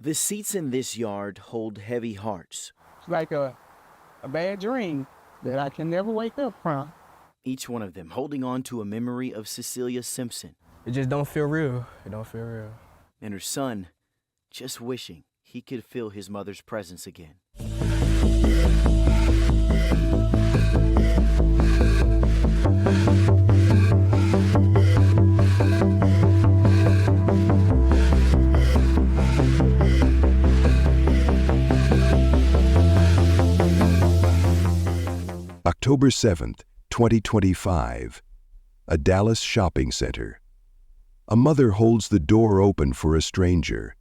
The seats in this yard hold heavy hearts, It's like a bad dream that I can never wake up from. each one of them holding on to a memory of Cecilia Simpson It just don't feel real. It don't feel real. and her son just wishing he could feel his mother's presence again. October 7th, 2025. A Dallas shopping center. A mother holds the door open for a stranger.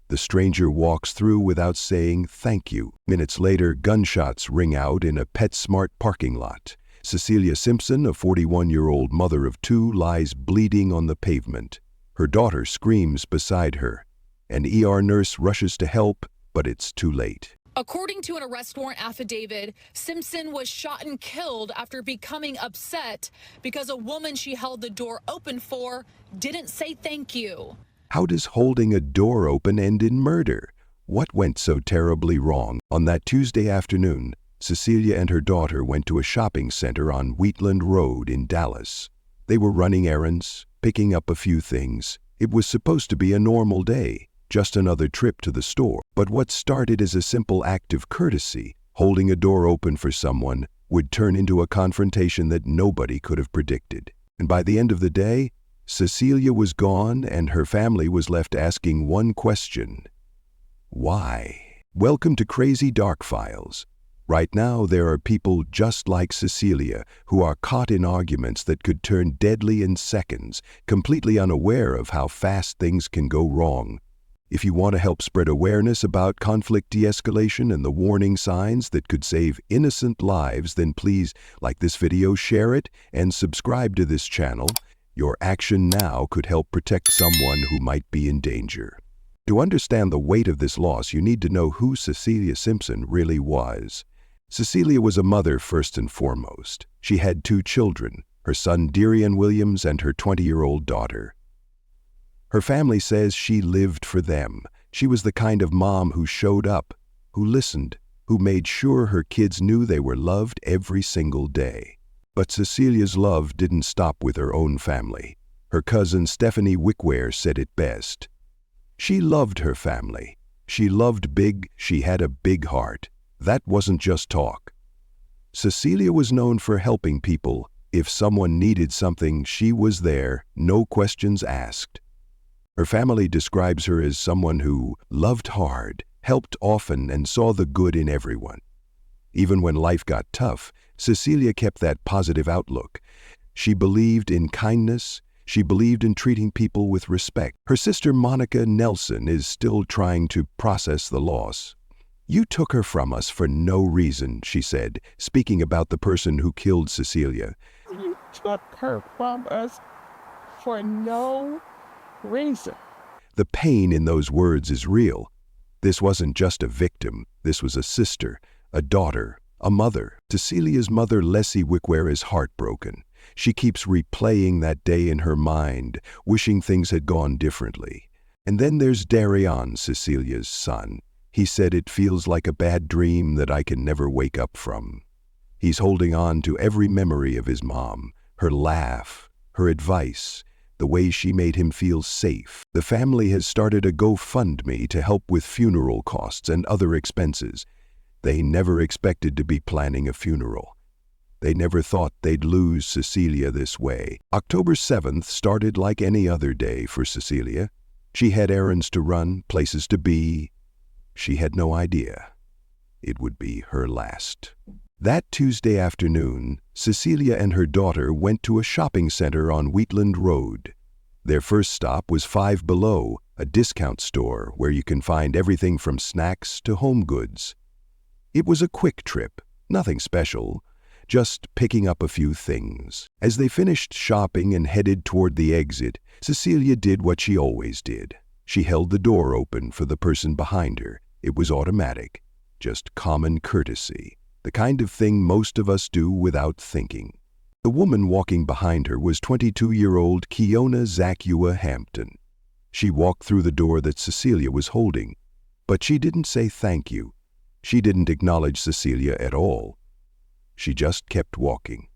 The stranger walks through without saying thank you. Minutes later, gunshots ring out in a PetSmart parking lot. Cecilia Simpson, a 41-year-old mother of two, lies bleeding on the pavement. Her daughter screams beside her. An ER nurse rushes to help, but it's too late. According to an arrest warrant affidavit, Simpson was shot and killed after becoming upset because a woman she held the door open for didn't say thank you. How does holding a door open end in murder? What went so terribly wrong? On that Tuesday afternoon, Cecilia and her daughter went to a shopping center on Wheatland Road in Dallas. They were running errands, picking up a few things. It was supposed to be a normal day, just another trip to the store. But what started as a simple act of courtesy, holding a door open for someone, would turn into a confrontation that nobody could have predicted. And by the end of the day, Cecilia was gone and her family was left asking one question: why? Welcome to Crazy Dark Files. Right now, there are people just like Cecilia who are caught in arguments that could turn deadly in seconds, completely unaware of how fast things can go wrong. If you want to help spread awareness about conflict de-escalation and the warning signs that could save innocent lives, then please like this video, share it, and subscribe to this channel. Your action now could help protect someone who might be in danger. To understand the weight of this loss, you need to know who Cecilia Simpson really was. Cecilia was a mother first and foremost. She had two children, her son Darian Williams and her 20-year-old daughter. Her family says she lived for them. She was the kind of mom who showed up, who listened, who made sure her kids knew they were loved every single day. But Cecilia's love didn't stop with her own family. Her cousin Stephanie Wickware said it best. She loved her family. She loved big. She had a big heart. That wasn't just talk. Cecilia was known for helping people. If someone needed something, she was there, no questions asked. Her family describes her as someone who loved hard, helped often, and saw the good in everyone. Even when life got tough, Cecilia kept that positive outlook. She believed in kindness. She believed in treating people with respect. Her sister Monica Nelson is still trying to process the loss. "You took her from us for no reason," she said, speaking about the person who killed Cecilia. You took her from us for no reason. The pain in those words is real. This wasn't just a victim. This was a sister, a daughter, a mother. Cecilia's mother, Leslie Wickware, is heartbroken. She keeps replaying that day in her mind, wishing things had gone differently. And then there's Darian, Cecilia's son. He said, "It feels like a bad dream that I can never wake up from." He's holding on to every memory of his mom, her laugh, her advice, the way she made him feel safe. The family has started a GoFundMe to help with funeral costs and other expenses. They never expected to be planning a funeral. They never thought they'd lose Cecilia this way. October 7th started like any other day for Cecilia. She had errands to run, places to be. She had no idea it would be her last. That Tuesday afternoon, Cecilia and her daughter went to a shopping center on Wheatland Road. Their first stop was Five Below, a discount store where you can find everything from snacks to home goods. It was a quick trip, nothing special, just picking up a few things. As they finished shopping and headed toward the exit, Cecilia did what she always did. She held the door open for the person behind her. It was automatic, just common courtesy, the kind of thing most of us do without thinking. The woman walking behind her was 22-year-old Kiona Zakua Hampton. She walked through the door that Cecilia was holding. But she didn't say thank you. She didn't acknowledge Cecilia at all. She just kept walking.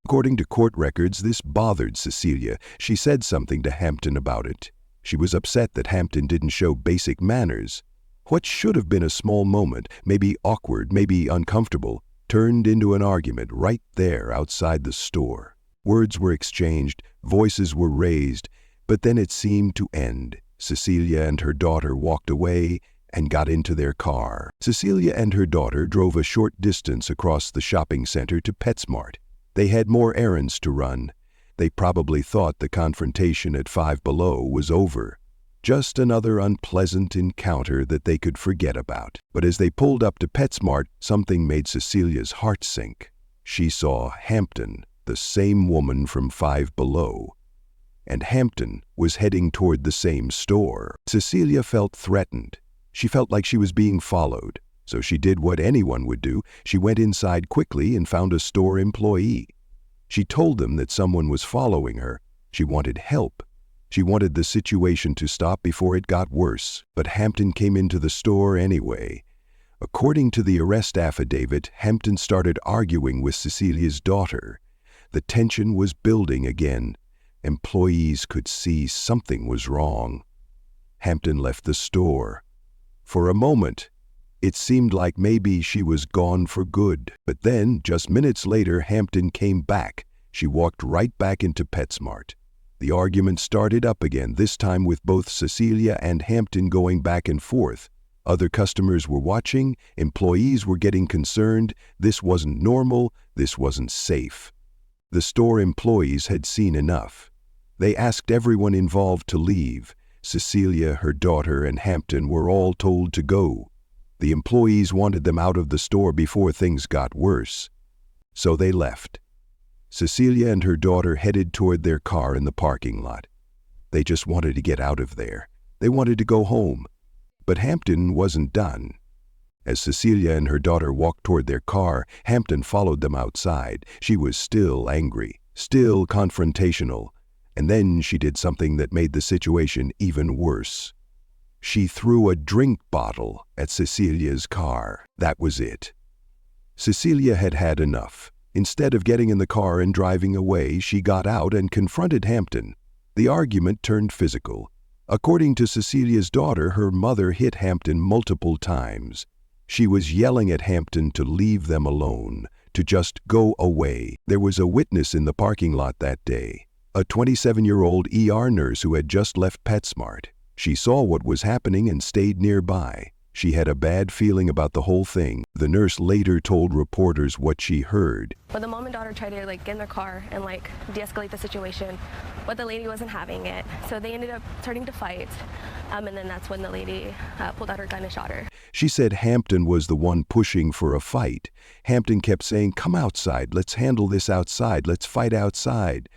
According to court records, this bothered Cecilia. She said something to Hampton about it. She was upset that Hampton didn't show basic manners. What should have been a small moment, maybe awkward, maybe uncomfortable, turned into an argument right there outside the store. Words were exchanged, voices were raised, but then it seemed to end. Cecilia and her daughter walked away and got into their car. Cecilia and her daughter drove a short distance across the shopping center to PetSmart. They had more errands to run. They probably thought the confrontation at Five Below was over. Just another unpleasant encounter that they could forget about. But as they pulled up to PetSmart, something made Cecilia's heart sink. She saw Hampton, the same woman from Five Below. And Hampton was heading toward the same store. Cecilia felt threatened. She felt like she was being followed. So she did what anyone would do. She went inside quickly and found a store employee. She told them that someone was following her. She wanted help. She wanted the situation to stop before it got worse. But Hampton came into the store anyway. According to the arrest affidavit, Hampton started arguing with Cecilia's daughter. The tension was building again. Employees could see something was wrong. Hampton left the store. For a moment, it seemed like maybe she was gone for good. But then, just minutes later, Hampton came back. She walked right back into PetSmart. The argument started up again, this time with both Cecilia and Hampton going back and forth. Other customers were watching. Employees were getting concerned. This wasn't normal. This wasn't safe. The store employees had seen enough. They asked everyone involved to leave. Cecilia, her daughter, and Hampton were all told to go. The employees wanted them out of the store before things got worse. So they left. Cecilia and her daughter headed toward their car in the parking lot. They just wanted to get out of there. They wanted to go home. But Hampton wasn't done. As Cecilia and her daughter walked toward their car, Hampton followed them outside. She was still angry, still confrontational. And then she did something that made the situation even worse. She threw a drink bottle at Cecilia's car. That was it. Cecilia had had enough. Instead of getting in the car and driving away, she got out and confronted Hampton. The argument turned physical. According to Cecilia's daughter, her mother hit Hampton multiple times. She was yelling at Hampton to leave them alone, to just go away. There was a witness in the parking lot that day. A 27-year-old ER nurse who had just left PetSmart. She saw what was happening and stayed nearby. She had a bad feeling about the whole thing. The nurse later told reporters what she heard. But the mom and daughter tried to get in their car and de-escalate the situation, but the lady wasn't having it. So they ended up starting to fight. And then that's when the lady pulled out her gun and shot her. She said Hampton was the one pushing for a fight. Hampton kept saying, "Come outside, let's handle this outside, let's fight outside."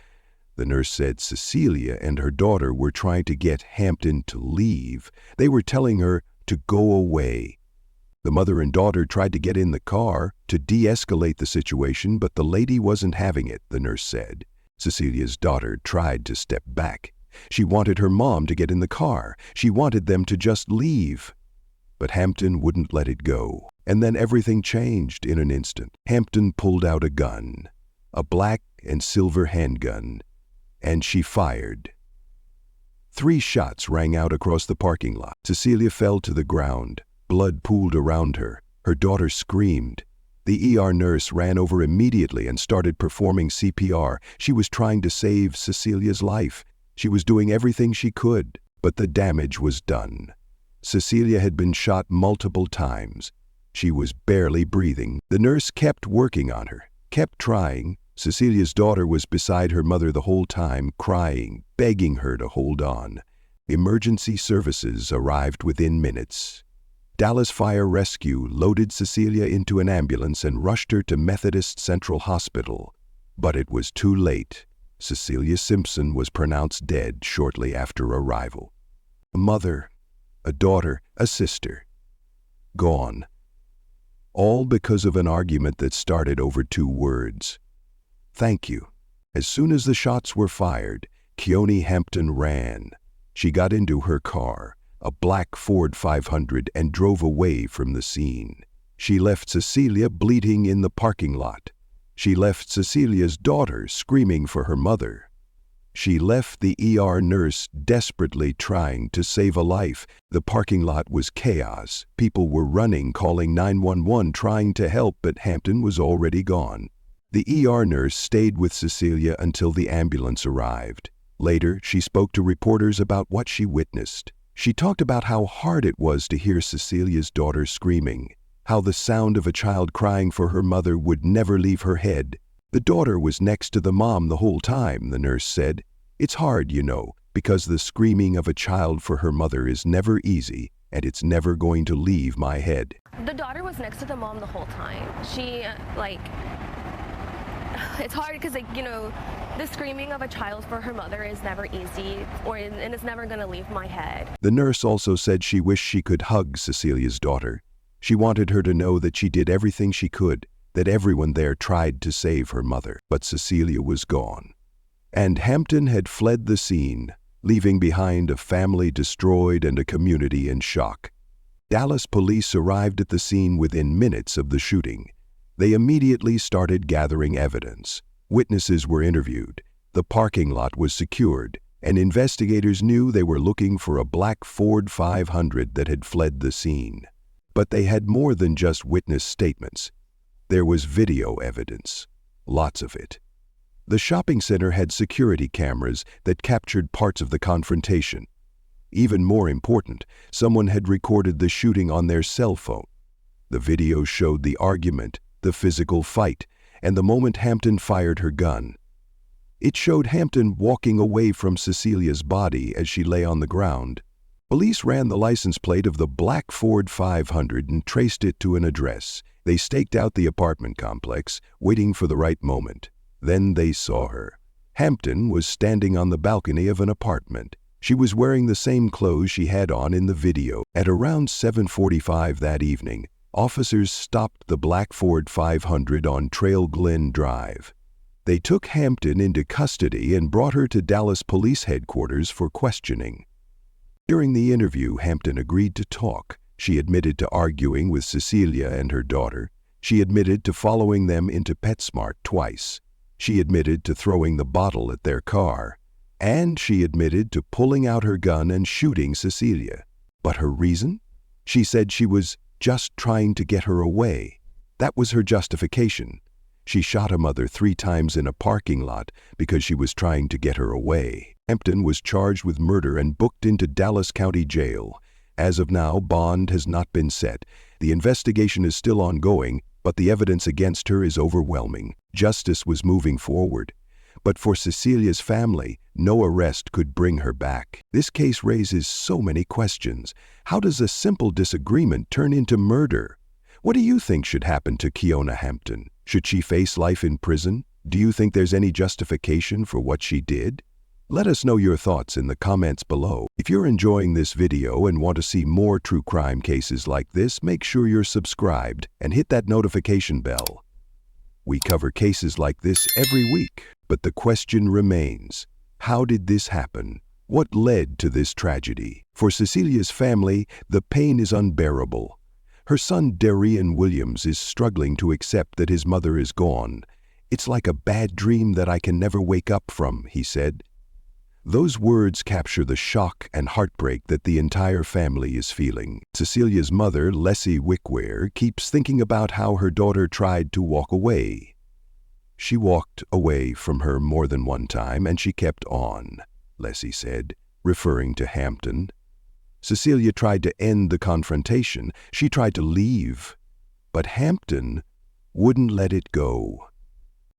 The nurse said Cecilia and her daughter were trying to get Hampton to leave. They were telling her to go away. The mother and daughter tried to get in the car to de-escalate the situation, but the lady wasn't having it, the nurse said. Cecilia's daughter tried to step back. She wanted her mom to get in the car. She wanted them to just leave. But Hampton wouldn't let it go. And then everything changed in an instant. Hampton pulled out a gun, a black and silver handgun, and she fired. 3 shots rang out across the parking lot. Cecilia fell to the ground. Blood pooled around her. Her daughter screamed. The ER nurse ran over immediately and started performing CPR. She was trying to save Cecilia's life. She was doing everything she could, but the damage was done. Cecilia had been shot multiple times. She was barely breathing. The nurse kept working on her, kept trying. Cecilia's daughter was beside her mother the whole time, crying, begging her to hold on. Emergency services arrived within minutes. Dallas Fire Rescue loaded Cecilia into an ambulance and rushed her to Methodist Central Hospital. But it was too late. Cecilia Simpson was pronounced dead shortly after arrival. A mother, a daughter, a sister. Gone. All because of an argument that started over 2 words. Thank you. As soon as the shots were fired, Keone Hampton ran. She got into her car. a black Ford 500, and drove away from the scene. She left Cecilia bleeding in the parking lot. She left Cecilia's daughter screaming for her mother. She left the ER nurse desperately trying to save a life. The parking lot was chaos. People were running, calling 911, trying to help, but Hampton was already gone. The ER nurse stayed with Cecilia until the ambulance arrived. Later, she spoke to reporters about what she witnessed. She talked about how hard it was to hear Cecilia's daughter screaming, how the sound of a child crying for her mother would never leave her head. The daughter was next to the mom the whole time, the nurse said. It's hard, you know, because the screaming of a child for her mother is never easy, and it's never going to leave my head. The daughter was next to the mom the whole time. She, it's hard because, the screaming of a child for her mother is never easy, and it's never going to leave my head. The nurse also said she wished she could hug Cecilia's daughter. She wanted her to know that she did everything she could, that everyone there tried to save her mother. But Cecilia was gone. And Hampton had fled the scene, leaving behind a family destroyed and a community in shock. Dallas police arrived at the scene within minutes of the shooting. They immediately started gathering evidence. Witnesses were interviewed. The parking lot was secured, and investigators knew they were looking for a black Ford 500 that had fled the scene. But they had more than just witness statements. There was video evidence, lots of it. The shopping center had security cameras that captured parts of the confrontation. Even more important, someone had recorded the shooting on their cell phone. The video showed the argument, the physical fight, and the moment Hampton fired her gun. It showed Hampton walking away from Cecilia's body as she lay on the ground. Police ran the license plate of the black Ford 500 and traced it to an address. They staked out the apartment complex, waiting for the right moment. Then they saw her. Hampton was standing on the balcony of an apartment. She was wearing the same clothes she had on in the video. At around 7:45 that evening, officers stopped the black Ford 500 on Trail Glen Drive. They took Hampton into custody and brought her to Dallas Police Headquarters for questioning. During the interview, Hampton agreed to talk. She admitted to arguing with Cecilia and her daughter. She admitted to following them into PetSmart twice. She admitted to throwing the bottle at their car. And she admitted to pulling out her gun and shooting Cecilia. But her reason? She said she was just trying to get her away. That was her justification. She shot her mother 3 times in a parking lot because she was trying to get her away. Hampton was charged with murder and booked into Dallas County Jail. As of now, bond has not been set. The investigation is still ongoing, but the evidence against her is overwhelming. Justice was moving forward. But for Cecilia's family, no arrest could bring her back. This case raises so many questions. How does a simple disagreement turn into murder? What do you think should happen to Kiona Hampton? Should she face life in prison? Do you think there's any justification for what she did? Let us know your thoughts in the comments below. If you're enjoying this video and want to see more true crime cases like this, make sure you're subscribed and hit that notification bell. We cover cases like this every week, but the question remains, how did this happen? What led to this tragedy? For Cecilia's family, the pain is unbearable. Her son Darian Williams is struggling to accept that his mother is gone. "It's like a bad dream that I can never wake up from," he said. Those words capture the shock and heartbreak that the entire family is feeling. Cecilia's mother, Leslie Wickware, keeps thinking about how her daughter tried to walk away. She walked away from her more than one time, and she kept on, Leslie said, referring to Hampton. Cecilia tried to end the confrontation. She tried to leave, but Hampton wouldn't let it go.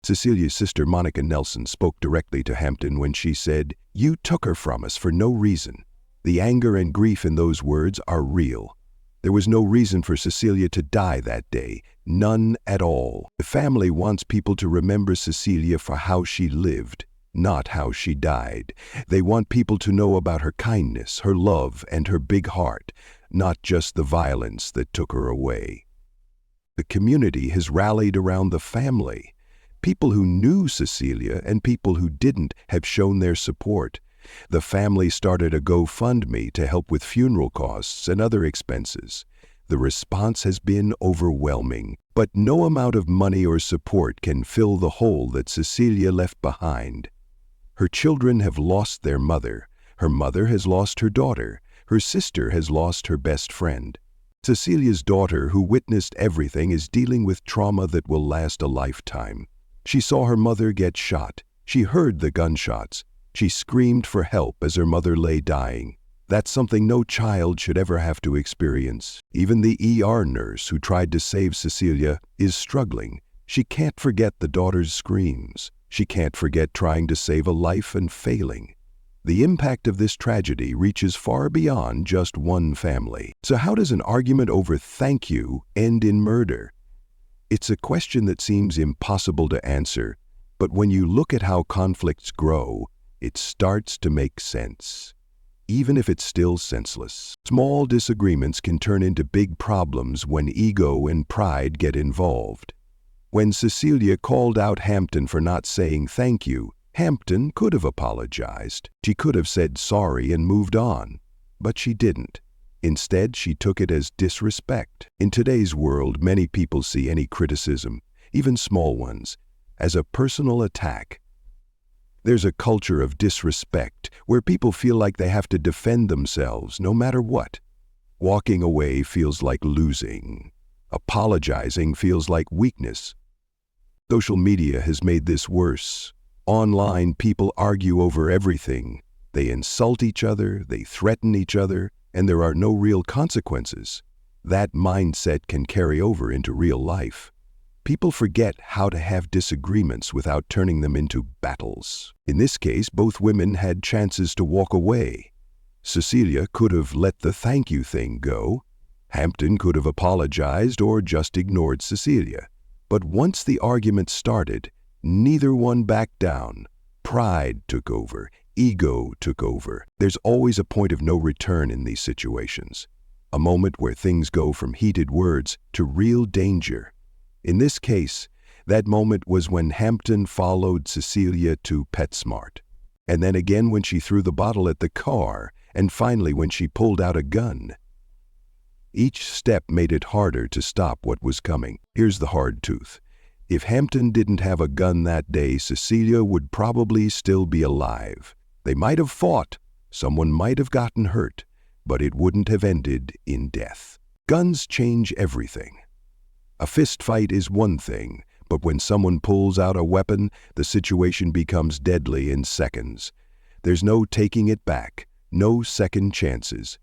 Cecilia's sister, Monica Nelson, spoke directly to Hampton when she said, "You took her from us for no reason." The anger and grief in those words are real. There was no reason for Cecilia to die that day, none at all. The family wants people to remember Cecilia for how she lived, not how she died. They want people to know about her kindness, her love, and her big heart, not just the violence that took her away. The community has rallied around the family. People who knew Cecilia and people who didn't have shown their support. The family started a GoFundMe to help with funeral costs and other expenses. The response has been overwhelming, but no amount of money or support can fill the hole that Cecilia left behind. Her children have lost their mother. Her mother has lost her daughter. Her sister has lost her best friend. Cecilia's daughter, who witnessed everything, is dealing with trauma that will last a lifetime. She saw her mother get shot. She heard the gunshots. She screamed for help as her mother lay dying. That's something no child should ever have to experience. Even the ER nurse who tried to save Cecilia is struggling. She can't forget the daughter's screams. She can't forget trying to save a life and failing. The impact of this tragedy reaches far beyond just one family. So how does an argument over thank you end in murder? It's a question that seems impossible to answer, but when you look at how conflicts grow, it starts to make sense. Even if it's still senseless. Small disagreements can turn into big problems when ego and pride get involved. When Cecilia called out Hampton for not saying thank you, Hampton could have apologized. She could have said sorry and moved on, but she didn't. Instead, she took it as disrespect. In today's world, many people see any criticism, even small ones, as a personal attack. There's a culture of disrespect where people feel like they have to defend themselves no matter what. Walking away feels like losing. Apologizing feels like weakness. Social media has made this worse. Online, people argue over everything. They insult each other, they threaten each other, and there are no real consequences. That mindset can carry over into real life. People forget how to have disagreements without turning them into battles. In this case, both women had chances to walk away. Cecilia could have let the thank you thing go. Hampton could have apologized or just ignored Cecilia. But once the argument started, neither one backed down. Pride took over. Ego took over. There's always a point of no return in these situations. A moment where things go from heated words to real danger. In this case, that moment was when Hampton followed Cecilia to PetSmart, and then again when she threw the bottle at the car, and finally when she pulled out a gun. Each step made it harder to stop what was coming. Here's the hard truth. If Hampton didn't have a gun that day, Cecilia would probably still be alive. They might have fought, someone might have gotten hurt, but it wouldn't have ended in death. Guns change everything. A fist fight is one thing, but when someone pulls out a weapon, the situation becomes deadly in seconds. There's no taking it back, no second chances.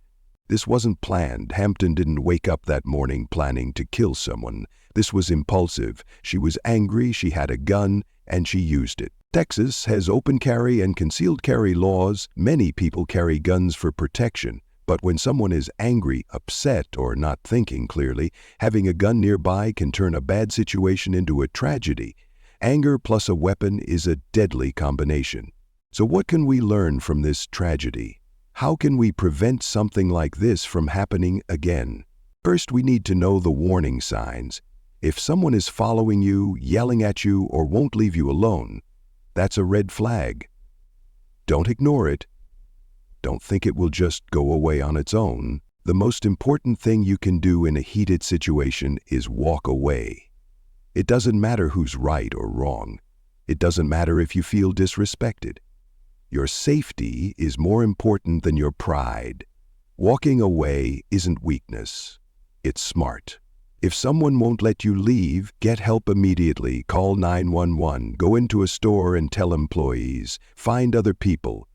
This wasn't planned. Hampton didn't wake up that morning planning to kill someone. This was impulsive. She was angry, she had a gun, and she used it. Texas has open carry and concealed carry laws. Many people carry guns for protection. But when someone is angry, upset, or not thinking clearly, having a gun nearby can turn a bad situation into a tragedy. Anger plus a weapon is a deadly combination. So what can we learn from this tragedy? How can we prevent something like this from happening again? First, we need to know the warning signs. If someone is following you, yelling at you, or won't leave you alone, that's a red flag. Don't ignore it. Don't think it will just go away on its own. The most important thing you can do in a heated situation is walk away. It doesn't matter who's right or wrong. It doesn't matter if you feel disrespected. Your safety is more important than your pride. Walking away isn't weakness. It's smart. If someone won't let you leave, get help immediately. Call 911. Go into a store and tell employees. Find other people.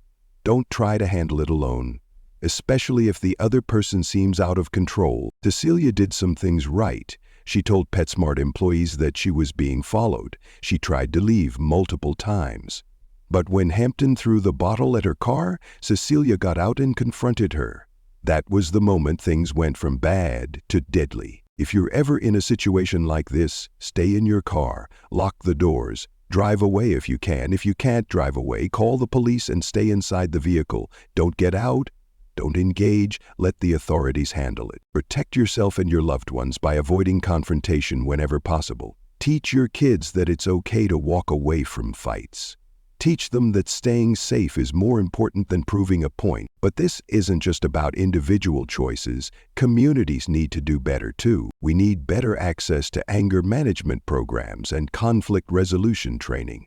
Don't try to handle it alone, especially if the other person seems out of control. Cecilia did some things right. She told PetSmart employees that she was being followed. She tried to leave multiple times. But when Hampton threw the bottle at her car, Cecilia got out and confronted her. That was the moment things went from bad to deadly. If you're ever in a situation like this, stay in your car, lock the doors, drive away if you can. If you can't drive away, call the police and stay inside the vehicle. Don't get out. Don't engage. Let the authorities handle it. Protect yourself and your loved ones by avoiding confrontation whenever possible. Teach your kids that it's okay to walk away from fights. Teach them that staying safe is more important than proving a point. But this isn't just about individual choices. Communities need to do better too. We need better access to anger management programs and conflict resolution training.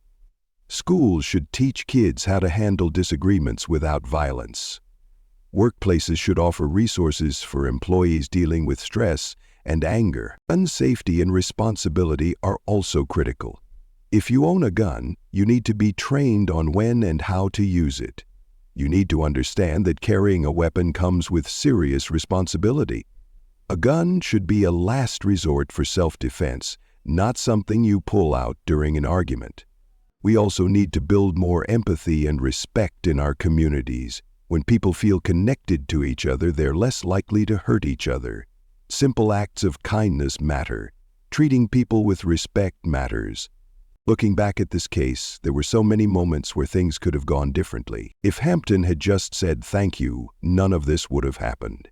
Schools should teach kids how to handle disagreements without violence. Workplaces should offer resources for employees dealing with stress and anger. Gun safety and responsibility are also critical. If you own a gun, you need to be trained on when and how to use it. You need to understand that carrying a weapon comes with serious responsibility. A gun should be a last resort for self-defense, not something you pull out during an argument. We also need to build more empathy and respect in our communities. When people feel connected to each other, they're less likely to hurt each other. Simple acts of kindness matter. Treating people with respect matters. Looking back at this case, there were so many moments where things could have gone differently. If Hampton had just said thank you, none of this would have happened.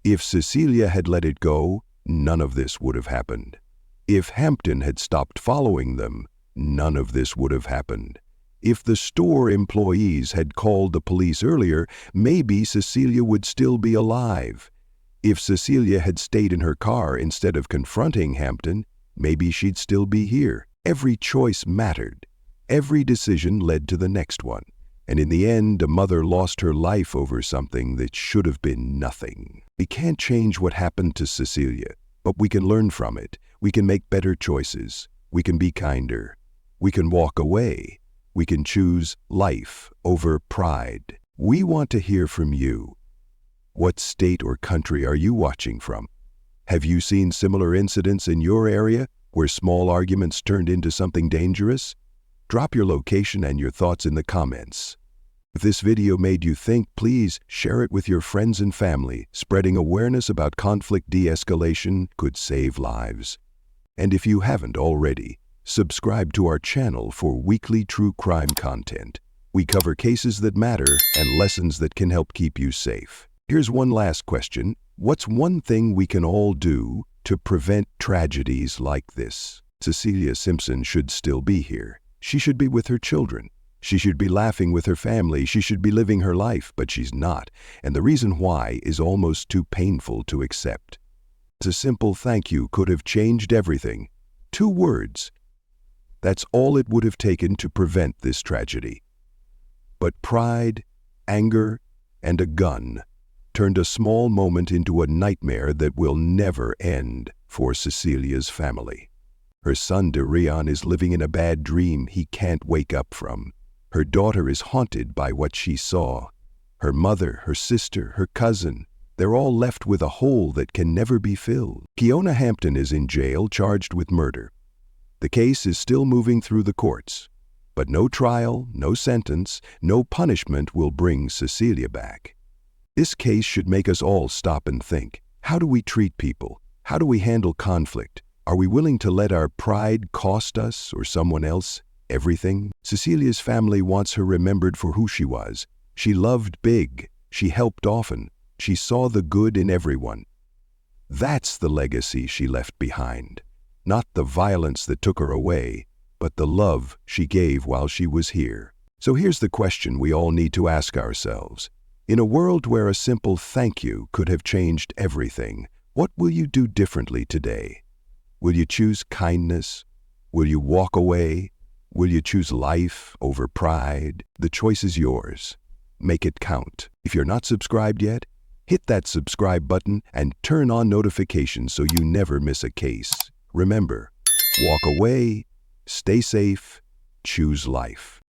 If Cecilia had let it go, none of this would have happened. If Hampton had stopped following them, none of this would have happened. If the store employees had called the police earlier, maybe Cecilia would still be alive. If Cecilia had stayed in her car instead of confronting Hampton, maybe she'd still be here. Every choice mattered. Every decision led to the next one. And in the end, a mother lost her life over something that should have been nothing. We can't change what happened to Cecilia, but we can learn from it. We can make better choices. We can be kinder. We can walk away. We can choose life over pride. We want to hear from you. What state or country are you watching from? Have you seen similar incidents in your area where small arguments turned into something dangerous? Drop your location and your thoughts in the comments. If this video made you think, please share it with your friends and family. Spreading awareness about conflict de-escalation could save lives. And if you haven't already, subscribe to our channel for weekly true crime content. We cover cases that matter and lessons that can help keep you safe. Here's one last question. What's one thing we can all do to prevent tragedies like this? Cecilia Simpson should still be here. She should be with her children. She should be laughing with her family. She should be living her life, but she's not. And the reason why is almost too painful to accept. A simple thank you could have changed everything. 2 words. That's all it would have taken to prevent this tragedy. But pride, anger, and a gun turned a small moment into a nightmare that will never end for Cecilia's family. Her son Darian is living in a bad dream he can't wake up from. Her daughter is haunted by what she saw. Her mother, her sister, her cousin, they're all left with a hole that can never be filled. Kiona Hampton is in jail charged with murder. The case is still moving through the courts, but no trial, no sentence, no punishment will bring Cecilia back. This case should make us all stop and think. How do we treat people? How do we handle conflict? Are we willing to let our pride cost us or someone else everything? Cecilia's family wants her remembered for who she was. She loved big. She helped often. She saw the good in everyone. That's the legacy she left behind. Not the violence that took her away, but the love she gave while she was here. So here's the question we all need to ask ourselves. In a world where a simple thank you could have changed everything, what will you do differently today? Will you choose kindness? Will you walk away? Will you choose life over pride? The choice is yours. Make it count. If you're not subscribed yet, hit that subscribe button and turn on notifications so you never miss a case. Remember, walk away, stay safe, choose life.